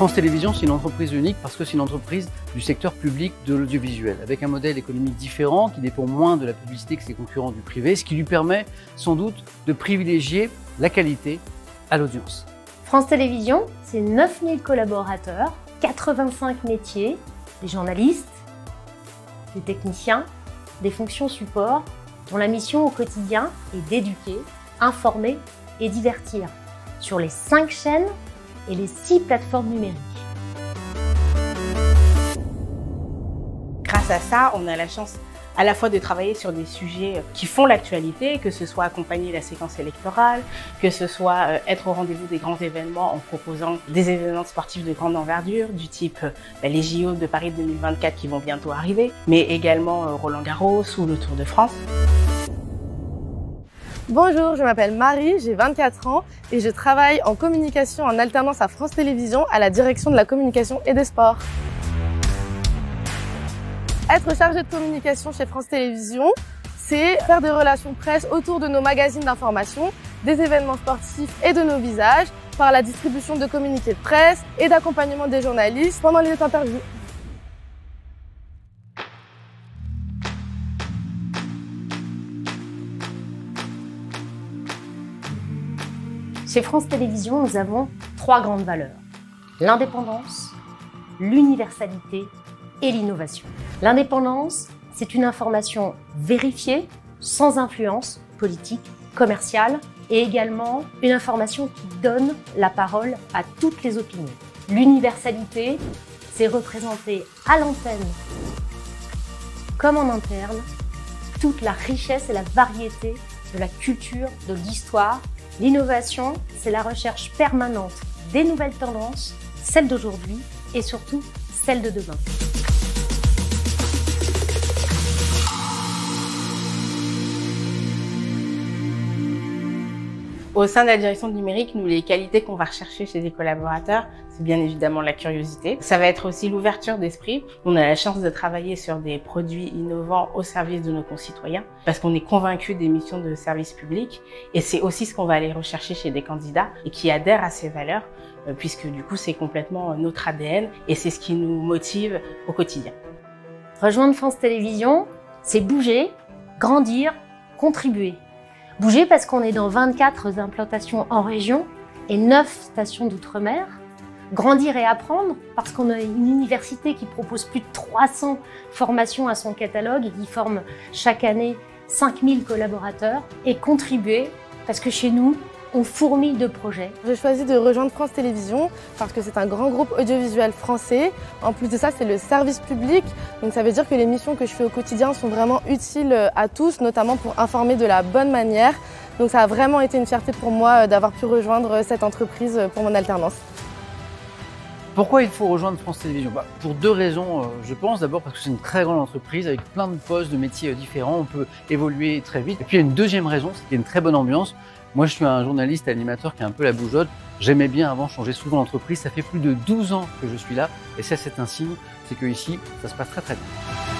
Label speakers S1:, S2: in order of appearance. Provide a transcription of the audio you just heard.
S1: France Télévisions, c'est une entreprise unique parce que c'est une entreprise du secteur public de l'audiovisuel, avec un modèle économique différent qui dépend moins de la publicité que ses concurrents du privé, ce qui lui permet sans doute de privilégier la qualité à l'audience.
S2: France Télévisions, c'est 9000 collaborateurs, 85 métiers, des journalistes, des techniciens, des fonctions support, dont la mission au quotidien est d'éduquer, informer et divertir sur les 5 chaînes et les 6 plateformes numériques.
S3: Grâce à ça, on a la chance à la fois de travailler sur des sujets qui font l'actualité, que ce soit accompagner la séquence électorale, que ce soit être au rendez-vous des grands événements en proposant des événements sportifs de grande envergure, du type les JO de Paris 2024 qui vont bientôt arriver, mais également Roland-Garros ou le Tour de France.
S4: Bonjour, je m'appelle Marie, j'ai 24 ans et je travaille en communication en alternance à France Télévisions à la direction de la communication et des sports. Être chargé de communication chez France Télévisions, c'est faire des relations presse autour de nos magazines d'information, des événements sportifs et de nos visages, par la distribution de communiqués de presse et d'accompagnement des journalistes pendant les interviews.
S2: Chez France Télévisions, nous avons 3 grandes valeurs. L'indépendance, l'universalité et l'innovation. L'indépendance, c'est une information vérifiée, sans influence politique, commerciale, et également une information qui donne la parole à toutes les opinions. L'universalité, c'est représenter à l'antenne comme en interne toute la richesse et la variété de la culture, de l'histoire. L'innovation, c'est la recherche permanente des nouvelles tendances, celles d'aujourd'hui et surtout celles de demain.
S3: Au sein de la direction du numérique, nous, les qualités qu'on va rechercher chez les collaborateurs, c'est bien évidemment la curiosité. Ça va être aussi l'ouverture d'esprit. On a la chance de travailler sur des produits innovants au service de nos concitoyens parce qu'on est convaincu des missions de service public et c'est aussi ce qu'on va aller rechercher chez des candidats et qui adhèrent à ces valeurs puisque du coup, c'est complètement notre ADN et c'est ce qui nous motive au quotidien.
S2: Rejoindre France Télévisions, c'est bouger, grandir, contribuer. Bouger parce qu'on est dans 24 implantations en région et 9 stations d'outre-mer. Grandir et apprendre parce qu'on a une université qui propose plus de 300 formations à son catalogue et qui forme chaque année 5000 collaborateurs. Et contribuer parce que chez nous, on fourmille de projets.
S4: J'ai choisi de rejoindre France Télévisions parce que c'est un grand groupe audiovisuel français. En plus de ça, c'est le service public. Donc ça veut dire que les missions que je fais au quotidien sont vraiment utiles à tous, notamment pour informer de la bonne manière. Donc ça a vraiment été une fierté pour moi d'avoir pu rejoindre cette entreprise pour mon alternance.
S1: Pourquoi il faut rejoindre France Télévisions? Pour 2 raisons, je pense. D'abord parce que c'est une très grande entreprise avec plein de postes, de métiers différents. On peut évoluer très vite. Et puis il y a une deuxième raison, c'est qu'il y a une très bonne ambiance. Moi, je suis un journaliste animateur qui est un peu la bougeotte. J'aimais bien avant changer souvent d'entreprise. Ça fait plus de 12 ans que je suis là. Et ça, c'est un signe, c'est que ici, ça se passe très très bien.